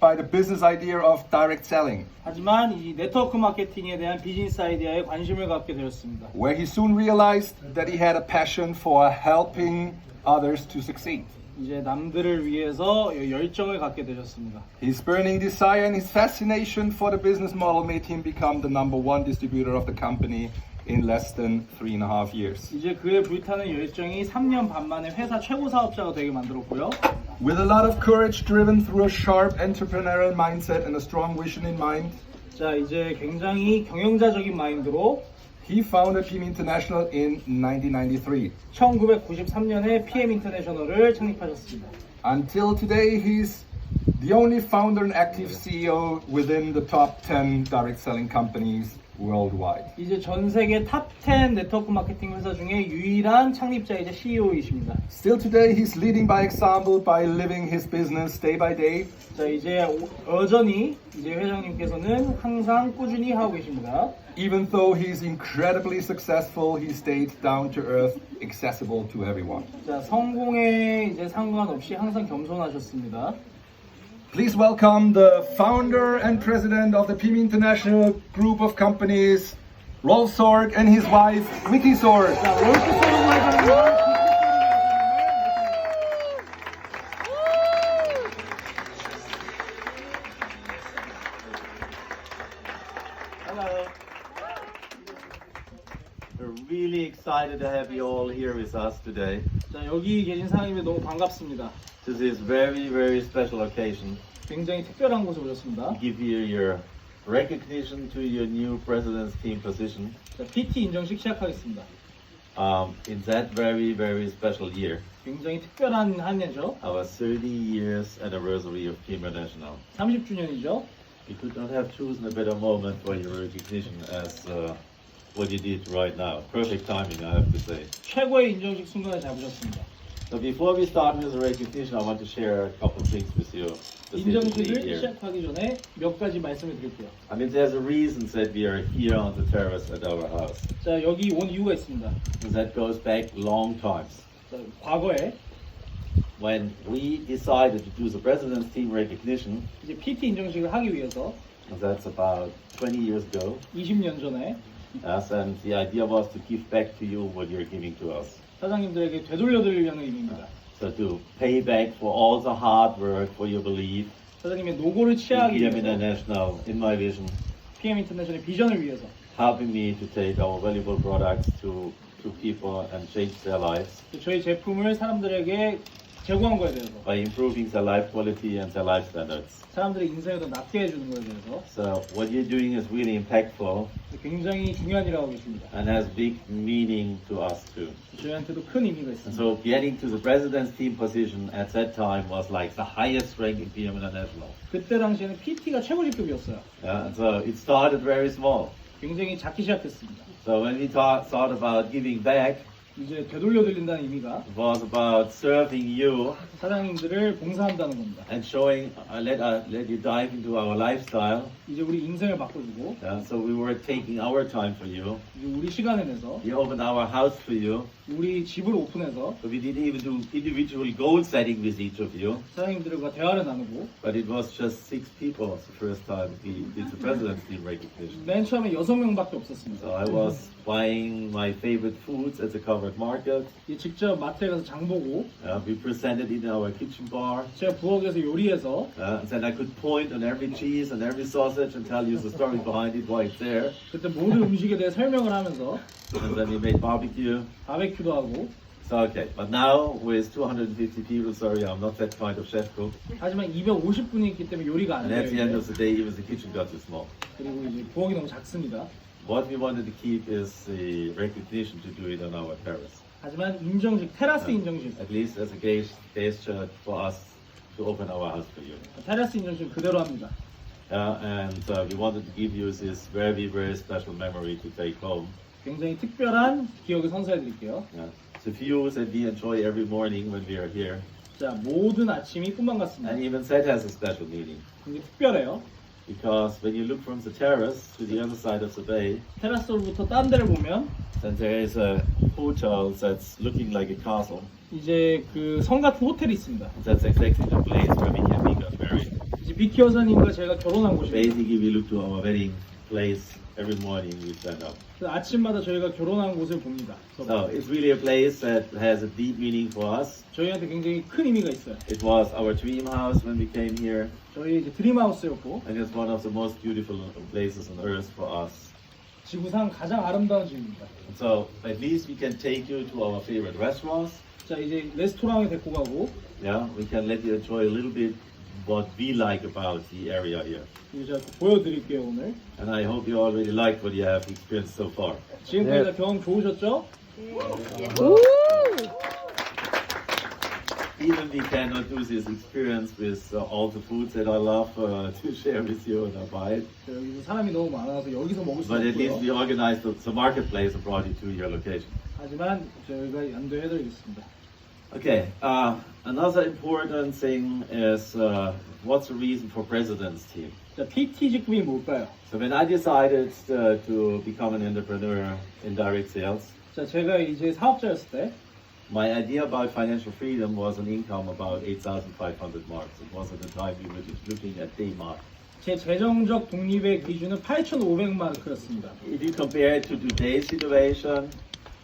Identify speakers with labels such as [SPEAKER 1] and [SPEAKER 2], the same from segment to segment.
[SPEAKER 1] by the business idea of direct selling,
[SPEAKER 2] 하지만 이 네트워크 마케팅에 대한 비즈니스 아이디어에 관심을 갖게 되었습니다.
[SPEAKER 1] where he soon realized that he had a passion for helping others to succeed.
[SPEAKER 2] 이제 남들을 위해서 열정을 갖게 되셨습니다.
[SPEAKER 1] His burning desire and his fascination for the business model made him become the number one distributor of the company in less than 3.5 years.
[SPEAKER 2] 이제 그의 불타는 열정이 3년 반 만에 회사 최고 사업자가 되게 만들었고요.
[SPEAKER 1] With a lot of courage driven through a sharp entrepreneurial mindset and a strong vision in mind,
[SPEAKER 2] 자, 이제 굉장히 경영자적인 마인드로
[SPEAKER 1] he founded 피엠인터내셔널 in 1993.
[SPEAKER 2] 1993년에 피엠인터내셔널을 창립하셨습니다.
[SPEAKER 1] Until today, he's the only founder and active CEO within the top 10 direct selling companies worldwide.
[SPEAKER 2] 이제 전 세계 탑 10 네트워크 마케팅 회사 중에 유일한 창립자이자 CEO이십니다.
[SPEAKER 1] Still today, he's leading by example by living his business day by day.
[SPEAKER 2] 자, 이제 여전히 이제 회장님께서는 항상 꾸준히 하고 계십니다.
[SPEAKER 1] Even though he's incredibly successful, he stayed down to earth, accessible to everyone.
[SPEAKER 2] 자, 성공에 이제 상관없이 항상 겸손하셨습니다.
[SPEAKER 1] Please welcome the founder and president of the 피엠인터내셔널 group of companies, 롤프소르그 and his wife, 미키소르그.
[SPEAKER 2] 자, 롤프소르그 회장님.
[SPEAKER 3] We're really excited to have you all here with us today.
[SPEAKER 2] 자, 여기 계신 사장님이 너무 반갑습니다.
[SPEAKER 3] This is very, very special occasion.
[SPEAKER 2] 굉장히 특별한 곳에 오셨습니다.
[SPEAKER 3] To give you your recognition to your new president's team position.
[SPEAKER 2] 자, PT 인정식 시작하겠습니다.
[SPEAKER 3] In that very, very special year,
[SPEAKER 2] 굉장히 특별한 한 해죠.
[SPEAKER 3] our 30 years anniversary of 피엠인터내셔널.
[SPEAKER 2] 30주년이죠.
[SPEAKER 3] We could not have chosen a better moment for your recognition as what you did right now. Perfect timing, I have to say.
[SPEAKER 2] 최고의 인정식 순간을 잡으셨습니다.
[SPEAKER 3] So before we start with the recognition, I want to share a couple of things with you. specifically
[SPEAKER 2] 인정식을
[SPEAKER 3] here.
[SPEAKER 2] 시작하기 전에 몇 가지 말씀을 드릴게요.
[SPEAKER 3] I mean, there's a reason that we are here on the terrace at our house.
[SPEAKER 2] 자, 여기 온 이유가 있습니다.
[SPEAKER 3] That goes back long times.
[SPEAKER 2] 자, 과거에
[SPEAKER 3] When we decided to do the president's team recognition,
[SPEAKER 2] 이제 PT 인정식을 하기 위해서
[SPEAKER 3] that's about 20 years ago,
[SPEAKER 2] 20년 전에
[SPEAKER 3] yes, and the idea was to give back to you what you're giving to us.
[SPEAKER 2] 사장님들에게 되돌려드리려는 의미입니다.
[SPEAKER 3] So to pay back for all the hard work, for your belief,
[SPEAKER 2] 사장님의 노고를 취하기 위해서
[SPEAKER 3] International, in my vision,
[SPEAKER 2] 피엠인터내셔널의 비전을 위해서
[SPEAKER 3] helping me to take our valuable products to people and change their lives
[SPEAKER 2] 저희 제품을 사람들에게 제공한 거에 대해서
[SPEAKER 3] by improving their life quality and their life standards.
[SPEAKER 2] 사람들의 인생을 더 낫게 해주는 거에 대해서
[SPEAKER 3] So what you're doing is really impactful
[SPEAKER 2] 굉장히 중요한 일을 하고 계십니다.
[SPEAKER 3] and has big meaning to us too.
[SPEAKER 2] 저희한테도 큰 의미가
[SPEAKER 3] And
[SPEAKER 2] 있습니다.
[SPEAKER 3] so getting to the president's team position at that time was like the highest rank in 피엠인터내셔널.
[SPEAKER 2] 그때 당시에는 PT가 최고 직급이었어요.
[SPEAKER 3] Yeah, and so it started very small.
[SPEAKER 2] 굉장히 작게 시작했습니다.
[SPEAKER 3] So when we thought about giving back,
[SPEAKER 2] 이제 되돌려드린다는 의미가
[SPEAKER 3] it was about serving you
[SPEAKER 2] 사장님들을 봉사한다는 겁니다.
[SPEAKER 3] and showing, let you dive into our lifestyle.
[SPEAKER 2] 이제 우리 인생을 바꿔주고
[SPEAKER 3] Yeah, so we were taking our time for you.
[SPEAKER 2] 이제 우리 시간을 내서
[SPEAKER 3] We opened our house for you.
[SPEAKER 2] 우리 집을 오픈해서
[SPEAKER 3] So we didn't even do individual goal setting with each of you.
[SPEAKER 2] 사장님들과 대화를 나누고
[SPEAKER 3] But it was just 6 people the first time we did the president's team recognition.
[SPEAKER 2] 맨 처음에 6명밖에 없었습니다.
[SPEAKER 3] So I was buying my favorite foods at the covered market.
[SPEAKER 2] 이제 직접 마트에 가서 장 보고
[SPEAKER 3] We presented it in our kitchen bar.
[SPEAKER 2] 제가 부엌에서 요리해서
[SPEAKER 3] And then I could point on every cheese and every sausage and tell you the story behind it, why it's there.
[SPEAKER 2] 그때 모든 음식에 대해 설명을 하면서
[SPEAKER 3] And then we made barbecue.
[SPEAKER 2] 바베큐도 하고
[SPEAKER 3] So okay, but now with 250 people, sorry, I'm not that kind of chef cook.
[SPEAKER 2] 하지만 250분이 있기 때문에 요리가 안
[SPEAKER 3] And at the end
[SPEAKER 2] 돼요.
[SPEAKER 3] of the day, even the kitchen got too small.
[SPEAKER 2] 그리고 이제 부엌이 너무 작습니다.
[SPEAKER 3] What we wanted to keep is the recognition to do it on our terrace.
[SPEAKER 2] 하지만 인정식, 테라스 인정식,
[SPEAKER 3] At least as a gesture for us to open our house for you.
[SPEAKER 2] 테라스 인정식 그대로 합니다.
[SPEAKER 3] And we wanted to give you this very, very special memory to take home.
[SPEAKER 2] 굉장히 특별한 기억을 선사해 드릴게요.
[SPEAKER 3] It's a view that we enjoy every morning when we are here.
[SPEAKER 2] 자, 모든 아침이 꿈만 같습니다.
[SPEAKER 3] And even that has a special meaning.
[SPEAKER 2] 굉장히 특별해요.
[SPEAKER 3] Because when you look from the terrace to the other side of the bay,
[SPEAKER 2] 테라스로부터 딴 데를 보면
[SPEAKER 3] then there is a hotel that's looking like a castle.
[SPEAKER 2] 이제 그 성 같은 호텔이 있습니다.
[SPEAKER 3] That's exactly the place where we got married.
[SPEAKER 2] 이제 비키 여사님과 제가 결혼한 곳입니다.
[SPEAKER 3] Basically, we look to our wedding place every morning. We stand up.
[SPEAKER 2] 아침마다 저희가 결혼한 곳을 봅니다.
[SPEAKER 3] So it's really a place that has a deep meaning for us.
[SPEAKER 2] 저희한테 굉장히 큰 의미가 있어요.
[SPEAKER 3] It was our dream house when we came here,
[SPEAKER 2] 저희 이제 드림하우스였고
[SPEAKER 3] and it's one of the most beautiful places on earth for us.
[SPEAKER 2] 지구상 가장 아름다운 집입니다.
[SPEAKER 3] So at least we can take you to our favorite restaurants.
[SPEAKER 2] 자 이제 레스토랑에 데리고 가고
[SPEAKER 3] Yeah, we can let you enjoy a little bit what we like about the area here.
[SPEAKER 2] 이제 제가 보여드릴게요 오늘.
[SPEAKER 3] And I hope you already like what you have experienced so far.
[SPEAKER 2] 지금까지 다 경험 좋으셨죠?
[SPEAKER 3] Even we cannot do this experience with all the foods that I love to share with you and I buy it.
[SPEAKER 2] 여기서 사람이 너무 많아서 여기서 먹을 수
[SPEAKER 3] But at least we
[SPEAKER 2] 없고요.
[SPEAKER 3] organized the marketplace and brought you to your location.
[SPEAKER 2] 하지만 저희가 안도해드리겠습니다.
[SPEAKER 3] Okay, another important thing is what's the reason for president's team?
[SPEAKER 2] 자 PT 직급이 뭘까요?
[SPEAKER 3] So when I decided to become an entrepreneur in direct sales,
[SPEAKER 2] 자 제가 이제 사업자였을 때
[SPEAKER 3] my idea about financial freedom was an income about 8,500 marks. It was at the time we were just looking at day mark.
[SPEAKER 2] 제 재정적 독립의 기준은 8,500마크였습니다.
[SPEAKER 3] If you compare it to today's situation,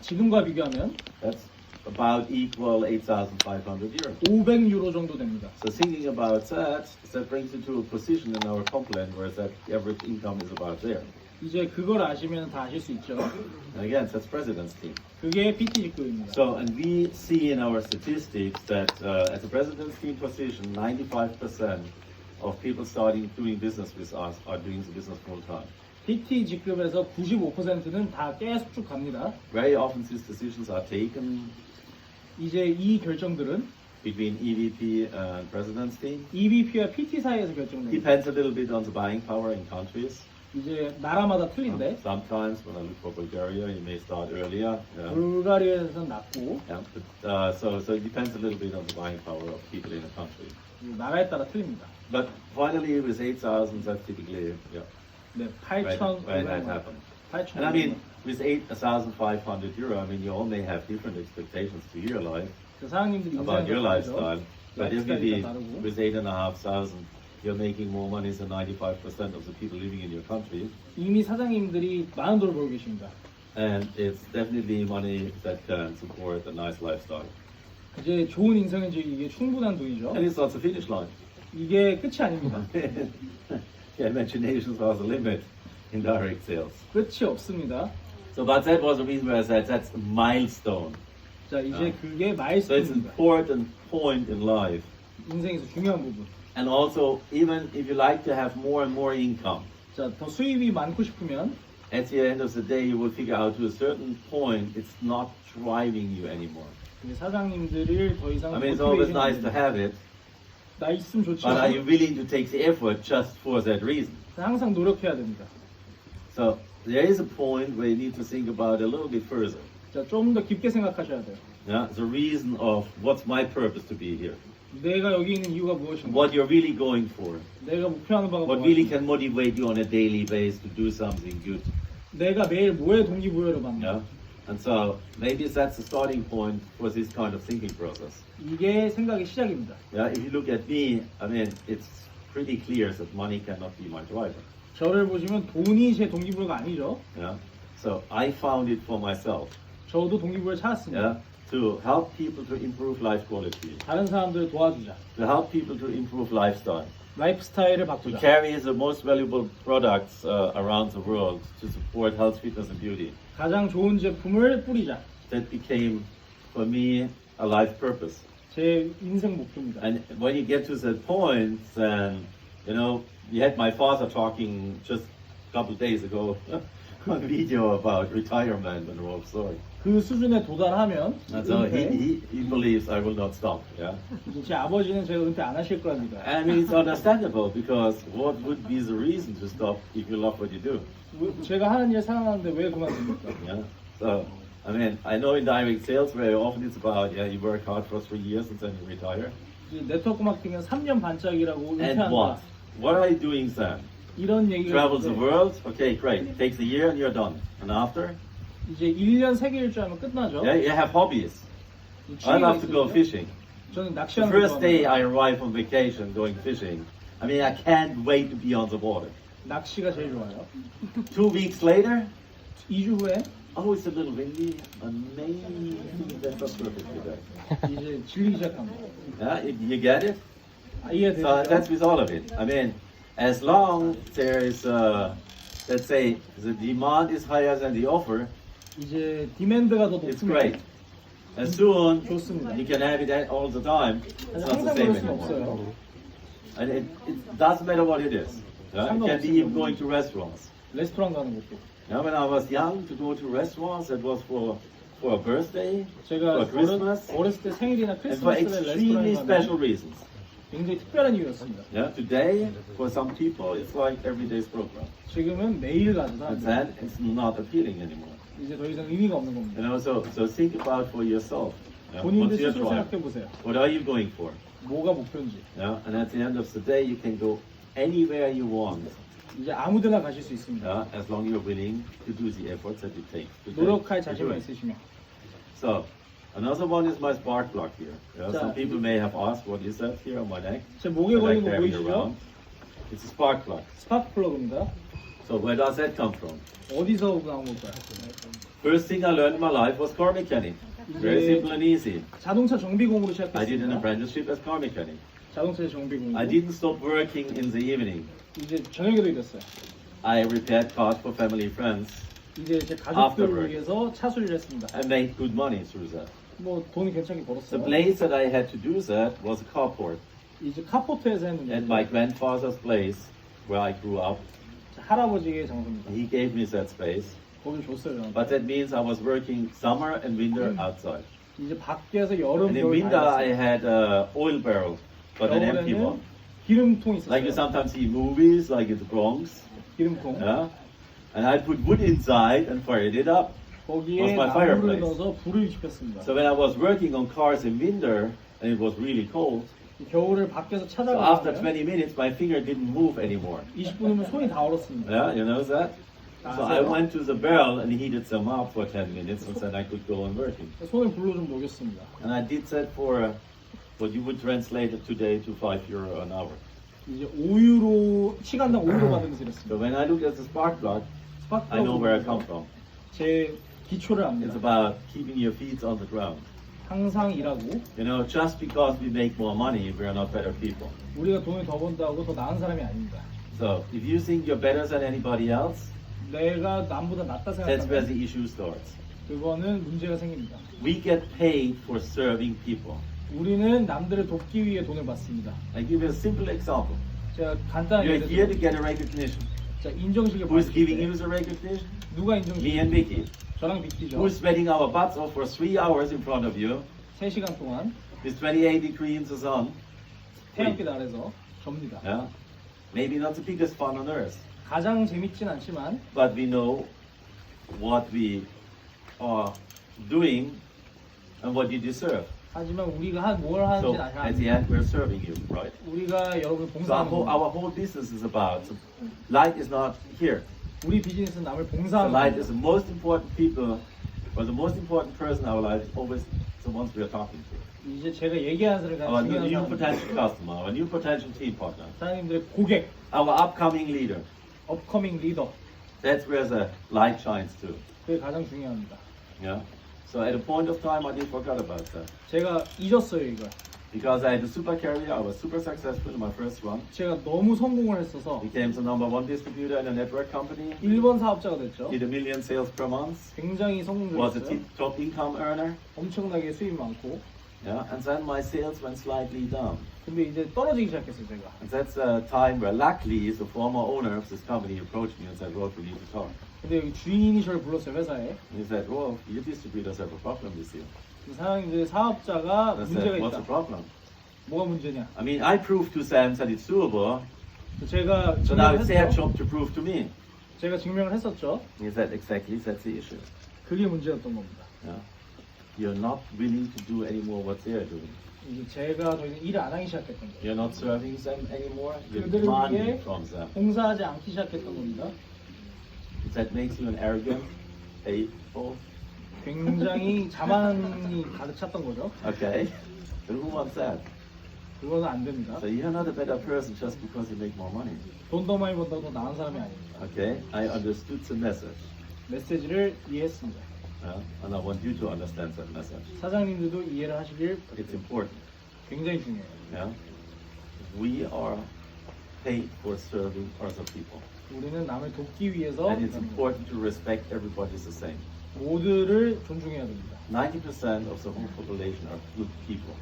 [SPEAKER 2] 지금과 비교하면
[SPEAKER 3] that's about equal 8,500 euros.
[SPEAKER 2] 500유로 정도 됩니다.
[SPEAKER 3] So thinking about that, that brings you to a position in our complaint where that average income is about there.
[SPEAKER 2] 이제 그걸 아시면 다 아실 수 있죠.
[SPEAKER 3] And again, that's president's team.
[SPEAKER 2] 그게 PT 직급입니다.
[SPEAKER 3] So, and we see in our statistics that at the president's team position, 95% of people starting doing business with us are doing the business full time.
[SPEAKER 2] PT 직급에서 95%는 다 계속 쭉 갑니다.
[SPEAKER 3] Very often these decisions are taken
[SPEAKER 2] 이제 이 결정들은
[SPEAKER 3] between EVP and president's team.
[SPEAKER 2] EVP와 PT 사이에서 결정됩니다.
[SPEAKER 3] Depends a little bit on the buying power in countries.
[SPEAKER 2] 이제 나라마다 틀린데
[SPEAKER 3] Sometimes when I look for Bulgaria, you may start earlier. Yeah.
[SPEAKER 2] 불가리아에서는 낮고
[SPEAKER 3] Yeah, but, so it depends a little bit on the buying power of people in a country.
[SPEAKER 2] 나라에 따라 틀립니다.
[SPEAKER 3] But finally, with 8,000, that's typically
[SPEAKER 2] 네,
[SPEAKER 3] when that
[SPEAKER 2] 8,500만.
[SPEAKER 3] happens.
[SPEAKER 2] 8,500만.
[SPEAKER 3] And I mean, with 8,500 euro, I mean, you all may have different expectations to your life
[SPEAKER 2] 사장님들이
[SPEAKER 3] about your
[SPEAKER 2] 인생에서
[SPEAKER 3] lifestyle. But if you
[SPEAKER 2] 라이프스타일이
[SPEAKER 3] be
[SPEAKER 2] 다 다르고
[SPEAKER 3] with 8,500, you're making more money than 95% of the people living in your country.
[SPEAKER 2] 이미 사장님들이 많은 돈을 벌고 계십니다.
[SPEAKER 3] And it's definitely money that can support a nice lifestyle.
[SPEAKER 2] 이제 좋은 인생은 이제 이게 충분한 돈이죠.
[SPEAKER 3] And it's not the finish line.
[SPEAKER 2] 이게 끝이 아닙니다.
[SPEAKER 3] The imaginations are the limit in direct sales.
[SPEAKER 2] 끝이 없습니다.
[SPEAKER 3] So, but that was the reason why I said that's a milestone.
[SPEAKER 2] 자 이제 그게
[SPEAKER 3] So it's an
[SPEAKER 2] 마일스톤입니다.
[SPEAKER 3] important point in life.
[SPEAKER 2] 인생에서 중요한 부분.
[SPEAKER 3] And also, even if you like to have more and more income,
[SPEAKER 2] 자 더 수입이 많고 싶으면
[SPEAKER 3] at the end of the day, you will figure out to a certain point, it's not driving you anymore.
[SPEAKER 2] 이제 사장님들을 더 이상
[SPEAKER 3] I mean, it's always
[SPEAKER 2] 모티베이션이
[SPEAKER 3] nice to have it,
[SPEAKER 2] 나 있으면
[SPEAKER 3] but are you
[SPEAKER 2] 좋지만
[SPEAKER 3] willing to take the effort just for that reason?
[SPEAKER 2] 항상 노력해야 됩니다.
[SPEAKER 3] So there is a point where you need to think about it a little bit further.
[SPEAKER 2] 자 좀 더 깊게 생각하셔야 돼요.
[SPEAKER 3] Yeah, the reason of what's my purpose to be here,
[SPEAKER 2] 내가 여기 있는 이유가 무엇인가?
[SPEAKER 3] what you're really going for,
[SPEAKER 2] 내가 목표하는 바가
[SPEAKER 3] what really
[SPEAKER 2] 무엇인가?
[SPEAKER 3] can motivate you on a daily basis to do something good.
[SPEAKER 2] 내가 매일 뭐에 동기부여를 받나?
[SPEAKER 3] Yeah, and so maybe that's the starting point for this kind of thinking process.
[SPEAKER 2] 이게 생각의 시작입니다.
[SPEAKER 3] Yeah, if you look at me, I mean, it's pretty clear that money cannot be my driver.
[SPEAKER 2] 저를 보시면 돈이 제 동기부여가 아니죠.
[SPEAKER 3] Yeah, so I found it for myself.
[SPEAKER 2] 저도 동기부여를 찾았습니다.
[SPEAKER 3] Yeah, to help people to improve life quality,
[SPEAKER 2] 다른 사람들을 도와주자.
[SPEAKER 3] to help people to improve lifestyle,
[SPEAKER 2] 라이프 스타일을
[SPEAKER 3] to
[SPEAKER 2] 바꾸자.
[SPEAKER 3] carry the most valuable products around the world to support health, fitness, and beauty.
[SPEAKER 2] 가장 좋은 제품을 뿌리자.
[SPEAKER 3] That became, for me, a life purpose.
[SPEAKER 2] 제 인생 목표입니다.
[SPEAKER 3] And when you get to that point, then, you know, we had my father talking just a couple of days ago on video about retirement and 롤프소르그.
[SPEAKER 2] 그 수준에 도달하면
[SPEAKER 3] And so
[SPEAKER 2] 은퇴,
[SPEAKER 3] he believes I will not stop. Yeah.
[SPEAKER 2] 제 아버지는 제가 은퇴 안 하실 거랍니다.
[SPEAKER 3] I mean, it's understandable because what would be the reason to stop if you love what you do?
[SPEAKER 2] 제가 하는 일 사랑하는데 왜 그만둡니까?
[SPEAKER 3] Yeah. So, I mean, I know in direct sales very often it's about, yeah, you work hard for 3 years and then you retire.
[SPEAKER 2] 이 네트워크 마케팅은 3년 반짝이라고
[SPEAKER 3] And what?
[SPEAKER 2] 은퇴한다.
[SPEAKER 3] What are you doing then?
[SPEAKER 2] 이런 얘기가
[SPEAKER 3] Travel the
[SPEAKER 2] 있는데
[SPEAKER 3] world? Okay, great. Takes a year and you're done. And after?
[SPEAKER 2] 이제 1년 세계 일주하면 끝나죠.
[SPEAKER 3] Yeah, you have hobbies. I
[SPEAKER 2] 취미가
[SPEAKER 3] love to go
[SPEAKER 2] 있으시죠?
[SPEAKER 3] fishing.
[SPEAKER 2] 저는
[SPEAKER 3] The
[SPEAKER 2] 낚시하는 걸
[SPEAKER 3] first day
[SPEAKER 2] 좋아합니다.
[SPEAKER 3] I arrive on vacation going fishing, I mean, I can't wait to be on the water.
[SPEAKER 2] 낚시가 제일 좋아요.
[SPEAKER 3] 2 weeks later,
[SPEAKER 2] 2주 후에
[SPEAKER 3] oh, it's a little windy. Amazing. That's not perfect today.
[SPEAKER 2] 이제 질리기 시작합니다.
[SPEAKER 3] Yeah, you get it? So
[SPEAKER 2] 이해되죠?
[SPEAKER 3] that's with all of it. I mean, as long there is, let's say, the demand is higher than the offer,
[SPEAKER 2] 이제 디맨드가 더
[SPEAKER 3] it's
[SPEAKER 2] 높으면
[SPEAKER 3] great. As soon
[SPEAKER 2] 좋습니다.
[SPEAKER 3] you can have it all the time, it's not the
[SPEAKER 2] 항상
[SPEAKER 3] same
[SPEAKER 2] 그럴 수는
[SPEAKER 3] anymore.
[SPEAKER 2] 없어요.
[SPEAKER 3] And it doesn't matter what it is. Yeah? It can be even going to restaurants.
[SPEAKER 2] 레스토랑 가는 것도.
[SPEAKER 3] Yeah, when I was young, to go to restaurants, it was for a birthday,
[SPEAKER 2] 제가
[SPEAKER 3] for Christmas,
[SPEAKER 2] 어렸을 때 생일이나
[SPEAKER 3] and for
[SPEAKER 2] 크리스마스에
[SPEAKER 3] extremely
[SPEAKER 2] 레스토랑에
[SPEAKER 3] special
[SPEAKER 2] 가면
[SPEAKER 3] reasons.
[SPEAKER 2] 굉장히 특별한 이유였습니다.
[SPEAKER 3] Yeah, today, for some people, it's like everyday's program.
[SPEAKER 2] 지금은 매일 가는
[SPEAKER 3] And
[SPEAKER 2] 사람들
[SPEAKER 3] then it's not appealing anymore.
[SPEAKER 2] 이제 더 이상 의미가 없는 겁니다.
[SPEAKER 3] You know, so think about for yourself. Yeah?
[SPEAKER 2] 본인들
[SPEAKER 3] What's your
[SPEAKER 2] 스스로
[SPEAKER 3] drive?
[SPEAKER 2] 생각해 보세요.
[SPEAKER 3] What are you going for?
[SPEAKER 2] 뭐가 목표인지.
[SPEAKER 3] Yeah? And at the end of the day, you can go anywhere you want.
[SPEAKER 2] 이제 아무데나 가실 수 있습니다.
[SPEAKER 3] Yeah? As long as you're willing to do the efforts that you take.
[SPEAKER 2] 노력할
[SPEAKER 3] to do
[SPEAKER 2] 자신만
[SPEAKER 3] it.
[SPEAKER 2] 있으시면.
[SPEAKER 3] So, another one is my spark plug here. Yeah?
[SPEAKER 2] 자,
[SPEAKER 3] Some people may have asked, what is that here on my neck?
[SPEAKER 2] 제 목에
[SPEAKER 3] I
[SPEAKER 2] 걸린
[SPEAKER 3] like
[SPEAKER 2] 거
[SPEAKER 3] carrying it
[SPEAKER 2] 보이시죠?
[SPEAKER 3] around. It's a spark plug.
[SPEAKER 2] 스파크 플러그입니다.
[SPEAKER 3] So where does that come from?
[SPEAKER 2] 어디서 나온 걸까요?
[SPEAKER 3] First thing I learned in my life was car mechanic. Very
[SPEAKER 2] Yeah.
[SPEAKER 3] simple and easy.
[SPEAKER 2] 자동차 정비공으로
[SPEAKER 3] I did an
[SPEAKER 2] 시작했습니다.
[SPEAKER 3] apprenticeship as car mechanic.
[SPEAKER 2] 자동차 정비공.
[SPEAKER 3] I didn't stop working in the evening.
[SPEAKER 2] 이제 저녁에도 일했어요.
[SPEAKER 3] I repaired cars for family friends.
[SPEAKER 2] 이제 제
[SPEAKER 3] After
[SPEAKER 2] 가족들을
[SPEAKER 3] work.
[SPEAKER 2] 위해서 차 수리를 했습니다.
[SPEAKER 3] I made good money through that.
[SPEAKER 2] 뭐 돈이 괜찮게
[SPEAKER 3] The
[SPEAKER 2] 벌었어요.
[SPEAKER 3] place that I had to do that was a carport.
[SPEAKER 2] 이제 카포트에서 했는데
[SPEAKER 3] At my grandfather's place, where I grew up,
[SPEAKER 2] 할아버지의 장소입니다.
[SPEAKER 3] he gave me that space.
[SPEAKER 2] 거기 줬어요. 저한테.
[SPEAKER 3] But that means I was working summer and winter outside.
[SPEAKER 2] 이제 밖에서 여름
[SPEAKER 3] And in
[SPEAKER 2] 겨울
[SPEAKER 3] winter
[SPEAKER 2] 다
[SPEAKER 3] I
[SPEAKER 2] 일했어요.
[SPEAKER 3] had an oil barrel, but an empty
[SPEAKER 2] 겨울에는
[SPEAKER 3] one.
[SPEAKER 2] 기름통
[SPEAKER 3] Like you
[SPEAKER 2] 있었어요.
[SPEAKER 3] sometimes see in movies, like in the Bronx.
[SPEAKER 2] 기름통.
[SPEAKER 3] Yeah? And I put wood inside and fired it up.
[SPEAKER 2] 거기에
[SPEAKER 3] Was my
[SPEAKER 2] 나무를
[SPEAKER 3] fireplace.
[SPEAKER 2] 넣어서 불을 지폈습니다.
[SPEAKER 3] So when I was working on cars in winter and it was really cold,
[SPEAKER 2] 겨울을 밖에서
[SPEAKER 3] so after
[SPEAKER 2] 찾아가면
[SPEAKER 3] 20 minutes my finger didn't move anymore.
[SPEAKER 2] 20분이면 손이 다 얼었습니다.
[SPEAKER 3] Yeah, you know that? So I went to the barrel and heated them up for 10 minutes and then I could go on working.
[SPEAKER 2] 손을 불로 좀 녹였습니다.
[SPEAKER 3] And I did that for what you would translate it today to €5 an hour.
[SPEAKER 2] 이제 5유로 시간당 5유로 받으면서
[SPEAKER 3] So
[SPEAKER 2] 일했습니다.
[SPEAKER 3] when I look at the spark plug, I know where I come from.
[SPEAKER 2] 제 기초를
[SPEAKER 3] It's
[SPEAKER 2] 압니다.
[SPEAKER 3] about keeping your feet on the ground.
[SPEAKER 2] 항상 일하고
[SPEAKER 3] You know, just because we make more money, we are not better people.
[SPEAKER 2] 우리가 돈을 더 번다고 더 나은 사람이 아닙니다.
[SPEAKER 3] So if you think you're better than anybody else,
[SPEAKER 2] 내가 남보다 낫다
[SPEAKER 3] that's where
[SPEAKER 2] 생각하면
[SPEAKER 3] the issue starts.
[SPEAKER 2] 그거는 문제가 생깁니다.
[SPEAKER 3] We get paid for serving people.
[SPEAKER 2] 우리는 남들을 돕기 위해 돈을 받습니다.
[SPEAKER 3] I give you a simple example.
[SPEAKER 2] 제가 간단하게
[SPEAKER 3] You're here to
[SPEAKER 2] 얘기해드릴게요.
[SPEAKER 3] get a recognition.
[SPEAKER 2] 자, 인정식을
[SPEAKER 3] Who is
[SPEAKER 2] 받을
[SPEAKER 3] giving
[SPEAKER 2] 때
[SPEAKER 3] you the recognition?
[SPEAKER 2] 누가
[SPEAKER 3] Me
[SPEAKER 2] 인정식?
[SPEAKER 3] and Vicky.
[SPEAKER 2] 저랑 믿기죠.
[SPEAKER 3] Who's sweating our butts off for 3 hours in front of you?
[SPEAKER 2] 3시간 동안
[SPEAKER 3] With 28 degrees in the sun.
[SPEAKER 2] 태양빛 아래서 접니다.
[SPEAKER 3] Yeah? Maybe not the biggest fun on earth,
[SPEAKER 2] 가장 재밌진 않지만
[SPEAKER 3] but we know what we are doing and what you deserve.
[SPEAKER 2] 하지만 우리가 뭘
[SPEAKER 3] So
[SPEAKER 2] 하는지
[SPEAKER 3] at the end, we're serving you, right?
[SPEAKER 2] 우리가 여러분을
[SPEAKER 3] So
[SPEAKER 2] 봉사하는 겁니다.
[SPEAKER 3] our whole business is about. So light is not here.
[SPEAKER 2] 우리 비즈니스는 남을
[SPEAKER 3] So
[SPEAKER 2] 봉사하는
[SPEAKER 3] light
[SPEAKER 2] 겁니다.
[SPEAKER 3] is the most important people, or the most important person in our life is always the ones we are talking to.
[SPEAKER 2] 이제 제가 얘기하는 사람이
[SPEAKER 3] Our
[SPEAKER 2] 가장 중요한
[SPEAKER 3] new
[SPEAKER 2] 사람,
[SPEAKER 3] potential customer, our new potential team partner,
[SPEAKER 2] 사장님들의 고객,
[SPEAKER 3] our upcoming leader.
[SPEAKER 2] 업커밍 리더,
[SPEAKER 3] That's where the light shines too.
[SPEAKER 2] 그게 가장 중요합니다.
[SPEAKER 3] Yeah. So at a point of time, I did forget about that.
[SPEAKER 2] 제가 잊었어요 이걸.
[SPEAKER 3] Because I had a super career, I was super successful in my first run.
[SPEAKER 2] 제가 너무 성공을 했어서
[SPEAKER 3] Became the #1 distributor in a network company.
[SPEAKER 2] 1번 사업자가 됐죠.
[SPEAKER 3] Did 1 million sales per month.
[SPEAKER 2] 굉장히
[SPEAKER 3] Was a
[SPEAKER 2] 성공적이었어요.
[SPEAKER 3] top income earner.
[SPEAKER 2] 엄청나게 수입 많고.
[SPEAKER 3] Yeah. And then my sales went slightly down.
[SPEAKER 2] 근데 이제 떨어지기 시작했어요 제가.
[SPEAKER 3] And that's a time where luckily the former owner of this company approached me and said, "Rolf, we need to talk."
[SPEAKER 2] 근데 여기 주인이 저를 불렀어요 회사에.
[SPEAKER 3] And he said, "Rolf, your distributors have a problem with you."
[SPEAKER 2] 그 사장님들 사업자가
[SPEAKER 3] I
[SPEAKER 2] 문제가
[SPEAKER 3] said, "What's the
[SPEAKER 2] 있다.
[SPEAKER 3] problem?"
[SPEAKER 2] 뭐가 문제냐?
[SPEAKER 3] I mean, I proved to Sam that it's doable,
[SPEAKER 2] 제가
[SPEAKER 3] so now it's their
[SPEAKER 2] 증명했죠.
[SPEAKER 3] job to prove to me.
[SPEAKER 2] 제가 증명을 했었죠.
[SPEAKER 3] He said, "Exactly, that's the issue.
[SPEAKER 2] 그게 문제였던 겁니다.
[SPEAKER 3] Yeah. You're not willing to do anymore what they're doing.
[SPEAKER 2] 이제 제가 더 이상 일을 안 하기 시작했던 거예요.
[SPEAKER 3] You're not serving them anymore. You're
[SPEAKER 2] 그들을
[SPEAKER 3] demanding
[SPEAKER 2] 위해
[SPEAKER 3] from them.
[SPEAKER 2] 봉사하지 않기 시작했던 겁니다.
[SPEAKER 3] That makes you an arrogant, hateful.
[SPEAKER 2] 굉장히 자만이 가득 찼던 거죠.
[SPEAKER 3] Okay. But who wants that?
[SPEAKER 2] 그거는 안 됩니다.
[SPEAKER 3] So you're not a better person just because you make more money.
[SPEAKER 2] 돈 더 많이 번다고 더 나은 사람이 아닙니다.
[SPEAKER 3] Okay, I understood the message,
[SPEAKER 2] 메시지를 이해했습니다.
[SPEAKER 3] and I want you to understand that message.
[SPEAKER 2] 사장님들도 이해를 하시길
[SPEAKER 3] It's important.
[SPEAKER 2] 굉장히 중요해요.
[SPEAKER 3] Yeah, we are paid for serving other people,
[SPEAKER 2] 우리는 남을 돕기 위해서
[SPEAKER 3] and it's important to respect everybody the same.
[SPEAKER 2] 모두를 존중해야 됩니다.
[SPEAKER 3] 90% of the whole population are good people.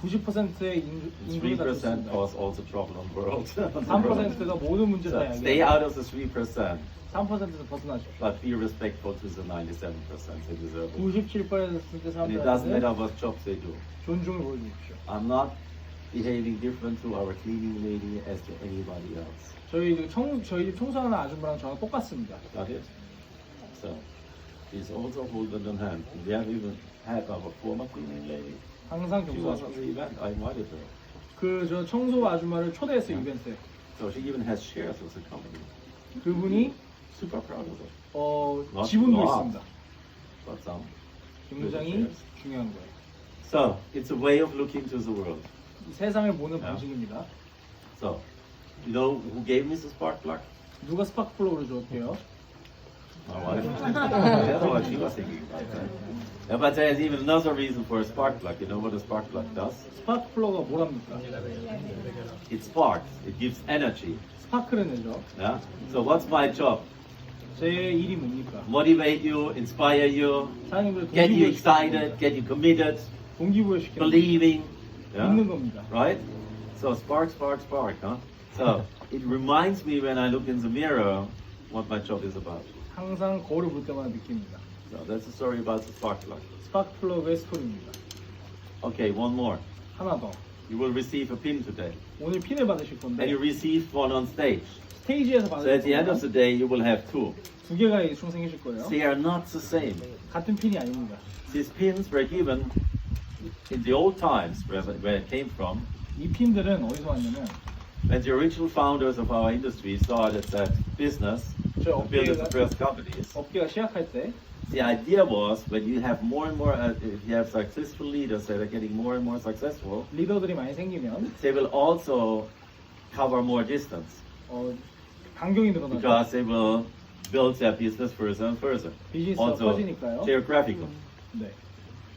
[SPEAKER 2] 90%의 인구가
[SPEAKER 3] 3% cause all the trouble in the world.
[SPEAKER 2] 3%가 모든 문제를 다
[SPEAKER 3] So stay out
[SPEAKER 2] 야기해요.
[SPEAKER 3] of the 3%,
[SPEAKER 2] 3%에서 벗어나십시오.
[SPEAKER 3] but be respectful to the 97% they deserve it.
[SPEAKER 2] 97%의
[SPEAKER 3] And it doesn't matter
[SPEAKER 2] 사람들한테
[SPEAKER 3] what jobs they do.
[SPEAKER 2] 존중을 보여주십시오.
[SPEAKER 3] I'm not behaving different to our cleaning lady as to anybody else.
[SPEAKER 2] 저희 집 청소하는 아줌마랑 저랑 똑같습니다.
[SPEAKER 3] Got it? So please also hold them in hand. We have even had our former cleaning lady.
[SPEAKER 2] 항상
[SPEAKER 3] She was
[SPEAKER 2] 경고하십시오.
[SPEAKER 3] on the event. I invited her.
[SPEAKER 2] 저 청소 아줌마를 초대했어요, 이벤트에.
[SPEAKER 3] So she even has shares of the company.
[SPEAKER 2] 그분이
[SPEAKER 3] Super proud of it. Not
[SPEAKER 2] 지분도
[SPEAKER 3] a lot,
[SPEAKER 2] 있습니다.
[SPEAKER 3] but some.
[SPEAKER 2] 굉장히 중요한 거예요.
[SPEAKER 3] So it's a way of looking to the world.
[SPEAKER 2] 이 세상을 보는
[SPEAKER 3] 야.
[SPEAKER 2] 방식입니다.
[SPEAKER 3] So you know who gave me the spark plug?
[SPEAKER 2] 누가 스파크 플러그를 줬대요?
[SPEAKER 3] My wife. That's what she was thinking about that. Yeah, but there's even another reason for a spark plug. You know what a spark plug does?
[SPEAKER 2] 스파크 플러그가 뭐랍니까?
[SPEAKER 3] It sparks. It gives energy.
[SPEAKER 2] 스파크를 내죠.
[SPEAKER 3] Yeah. So what's my job?
[SPEAKER 2] 제 일이 뭡니까?
[SPEAKER 3] Motivate you, inspire you,
[SPEAKER 2] 사장님들
[SPEAKER 3] get you
[SPEAKER 2] 동기부여
[SPEAKER 3] excited, get you committed,
[SPEAKER 2] 동기부여시키는
[SPEAKER 3] believing.
[SPEAKER 2] 믿는 겁니다.
[SPEAKER 3] Right? So spark, spark, spark, huh? So it reminds me when I look in the mirror what my job is about.
[SPEAKER 2] 항상 거울을 볼 때마다 느낍니다.
[SPEAKER 3] So that's the story about the spark plug.
[SPEAKER 2] 스파크 플러그의 스토리입니다.
[SPEAKER 3] Okay, one more.
[SPEAKER 2] 하나 더.
[SPEAKER 3] You will receive a pin today.
[SPEAKER 2] 오늘 핀을 받으실 건데
[SPEAKER 3] And you received one on stage.
[SPEAKER 2] 스테이지에서
[SPEAKER 3] So
[SPEAKER 2] 받으실
[SPEAKER 3] at the end of
[SPEAKER 2] 겁니다.
[SPEAKER 3] the day, you will have two.
[SPEAKER 2] 두 개가 충생이실 거예요.
[SPEAKER 3] They are not the same.
[SPEAKER 2] 같은 핀이 아닙니다.
[SPEAKER 3] These pins were given in the old times, where it came from,
[SPEAKER 2] 이 핀들은 어디서 왔냐면
[SPEAKER 3] when the original founders of our industry started that business,
[SPEAKER 2] 저
[SPEAKER 3] built the
[SPEAKER 2] 업계가,
[SPEAKER 3] first companies.
[SPEAKER 2] 업계가 시작할 때
[SPEAKER 3] The idea was when you have more and more, if you have successful leaders that are getting more and more successful,
[SPEAKER 2] 리더들이 많이 생기면
[SPEAKER 3] they will also cover more distance
[SPEAKER 2] 반경이 늘어나죠.
[SPEAKER 3] because they will build their business further and further.
[SPEAKER 2] 비즈니스가
[SPEAKER 3] Also
[SPEAKER 2] 커지니까요.
[SPEAKER 3] geographical.
[SPEAKER 2] 네.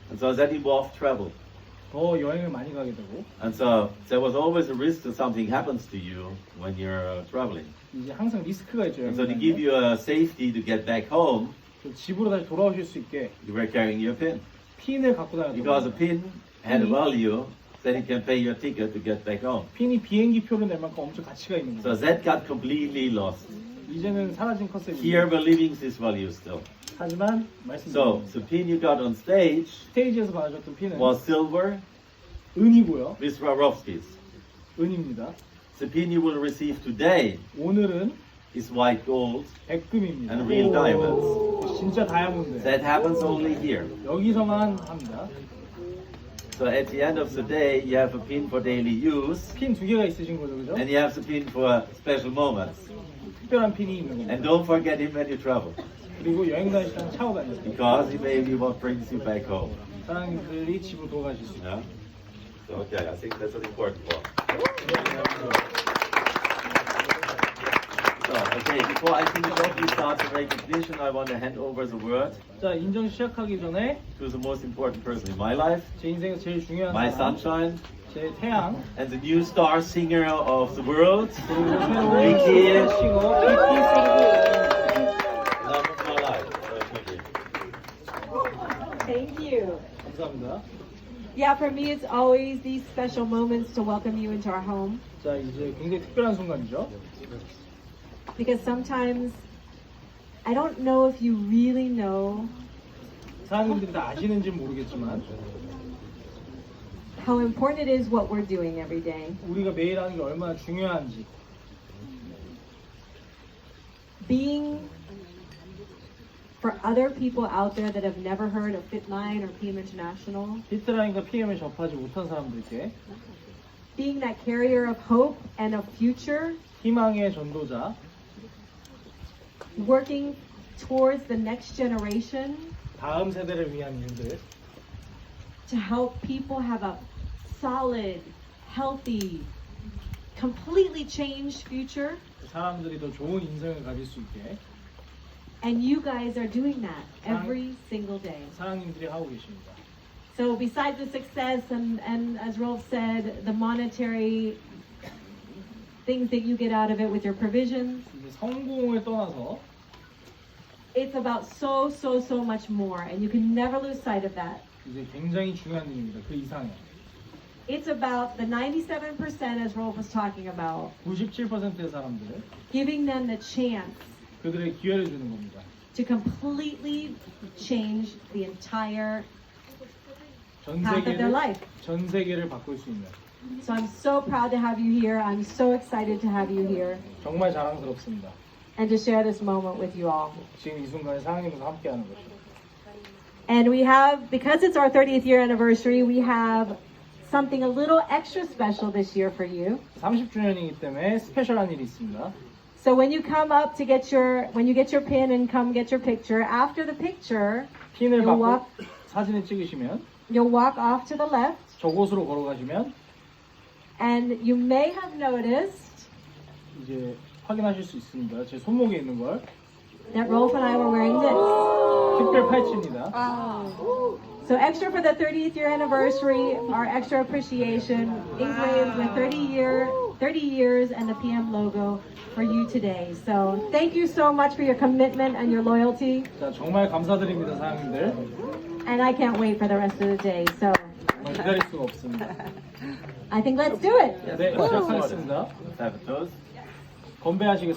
[SPEAKER 3] And so that involved travel.
[SPEAKER 2] 더 여행을 많이 가게 되고
[SPEAKER 3] And so there was always a risk that something happens to you when you're traveling.
[SPEAKER 2] 이제 항상 리스크가 있죠.
[SPEAKER 3] And so to give you a safety to get back home,
[SPEAKER 2] 집으로 다시 돌아오실 수 있게
[SPEAKER 3] you were carrying your pin.
[SPEAKER 2] 핀을 갖고 다녔던
[SPEAKER 3] Because a
[SPEAKER 2] 거예요.
[SPEAKER 3] pin had a value that you can pay your ticket to get back home.
[SPEAKER 2] 핀이 비행기 표를 낼 만큼 엄청 가치가 있는
[SPEAKER 3] So
[SPEAKER 2] 거예요.
[SPEAKER 3] that got completely lost.
[SPEAKER 2] 이제는 사라진
[SPEAKER 3] Here
[SPEAKER 2] 컨셉입니다.
[SPEAKER 3] we're leaving this value still.
[SPEAKER 2] 하지만
[SPEAKER 3] So
[SPEAKER 2] 말씀드립니다.
[SPEAKER 3] the pin you got on stage
[SPEAKER 2] 스테이지에서 받으셨던 핀은
[SPEAKER 3] was silver
[SPEAKER 2] 은이고요.
[SPEAKER 3] with Swarovskis.
[SPEAKER 2] 은입니다.
[SPEAKER 3] The pin you will receive today
[SPEAKER 2] 오늘은
[SPEAKER 3] is white gold
[SPEAKER 2] 백금입니다.
[SPEAKER 3] and real diamonds.
[SPEAKER 2] 진짜 다이아몬드.
[SPEAKER 3] That happens only here.
[SPEAKER 2] 여기서만 합니다.
[SPEAKER 3] So at the end of the day, you have a pin for daily use,
[SPEAKER 2] 핀 두 개가 있으신 거죠, 그죠?
[SPEAKER 3] and you have the pin for special moments.
[SPEAKER 2] 특별한 핀이 있는
[SPEAKER 3] And
[SPEAKER 2] 겁니다.
[SPEAKER 3] don't forget him when you travel,
[SPEAKER 2] 그리고 여행 다닐 때는 차고 다니세요.
[SPEAKER 3] because he may be what brings you back home.
[SPEAKER 2] 사장님들이 집으로 돌아가실 수 있어요.
[SPEAKER 3] Yeah? So, okay, I think that's an important one. So, okay, before I finish off this start of recognition, I want to hand over the word
[SPEAKER 2] 자, 인정 시작하기 전에
[SPEAKER 3] to the most important person in my life,
[SPEAKER 2] 제 인생에서 제일 중요한
[SPEAKER 3] my
[SPEAKER 2] 사람,
[SPEAKER 3] sunshine,
[SPEAKER 2] 제 태양,
[SPEAKER 3] and the new star singer of the world,
[SPEAKER 2] 그리고 새로운
[SPEAKER 3] Vicky.
[SPEAKER 2] 싱어
[SPEAKER 3] love of my life.
[SPEAKER 4] Thank you.
[SPEAKER 2] 감사합니다.
[SPEAKER 4] Yeah, for me, it's always these special moments to welcome you into our home.
[SPEAKER 2] 자, 이제 굉장히 특별한 순간이죠.
[SPEAKER 4] Because sometimes I don't know if you really know
[SPEAKER 2] 사장님들이 다 아시는지는 모르겠지만
[SPEAKER 4] how important it is what we're doing every day.
[SPEAKER 2] 우리가 매일 하는 게 얼마나 중요한지.
[SPEAKER 4] Being for other people out there that have never heard of Fitline or 피엠인터내셔널,
[SPEAKER 2] 히트라인과 PM을 접하지 못한 사람들께
[SPEAKER 4] being that carrier of hope and of future,
[SPEAKER 2] 희망의 전도자,
[SPEAKER 4] working towards the next generation
[SPEAKER 2] 다음 세대를 위한 일들,
[SPEAKER 4] to help people have a solid healthy, completely changed future.
[SPEAKER 2] 사람들이 더 좋은 인생을 가질 수 있게
[SPEAKER 4] And you guys are doing that every single day.
[SPEAKER 2] 사장님들이 하고 계십니다.
[SPEAKER 4] So besides the success and as Rolf said, the monetary things that you get out of it with your provisions,
[SPEAKER 2] 이제 성공을 떠나서
[SPEAKER 4] it's about so much more, and you can never lose sight of that.
[SPEAKER 2] 이제 굉장히 중요한 일입니다. 그 이상에
[SPEAKER 4] It's about the 97%, as Rolf was talking about,
[SPEAKER 2] 97%의 사람들
[SPEAKER 4] giving them the chance
[SPEAKER 2] 그들의 기회를 주는 겁니다.
[SPEAKER 4] to completely change the entire
[SPEAKER 2] 전
[SPEAKER 4] path of their life.
[SPEAKER 2] 전 세계를 바꿀 수 있는
[SPEAKER 4] So I'm so proud to have you here. I'm so excited to have you here
[SPEAKER 2] 정말 자랑스럽습니다.
[SPEAKER 4] and to share this moment with you all.
[SPEAKER 2] 지금 이 순간에 사장님과 함께하는 거죠.
[SPEAKER 4] And we have, because it's our 30th year anniversary, we have something a little extra special this year for you.
[SPEAKER 2] 30주년이기 때문에 스페셜한 일이 있습니다.
[SPEAKER 4] So when you come up to get when you get your pin and come get your picture, after the picture,
[SPEAKER 2] 핀을
[SPEAKER 4] you'll
[SPEAKER 2] 받고 사진을 찍으시면
[SPEAKER 4] you'll walk off to the left,
[SPEAKER 2] 저곳으로 걸어가시면
[SPEAKER 4] and you may have noticed
[SPEAKER 2] 이제 확인하실 수 있습니다. 제 손목에 있는 걸
[SPEAKER 4] that Rolf and I were wearing this.
[SPEAKER 2] 특별 팔찌입니다.
[SPEAKER 4] So extra for the 30th year anniversary, our extra appreciation engraved with 30 years and the PM logo for you today. So thank you so much for your commitment and your loyalty.
[SPEAKER 2] 자, 정말 감사드립니다, 사장님들.
[SPEAKER 4] And I can't wait for the rest of the day. So
[SPEAKER 2] 정말 기다릴 수가 없습니다.
[SPEAKER 4] I think let's do it.
[SPEAKER 2] 네, 시작하겠습니다.
[SPEAKER 3] Let's have a toast.
[SPEAKER 2] 건배하시겠습니다.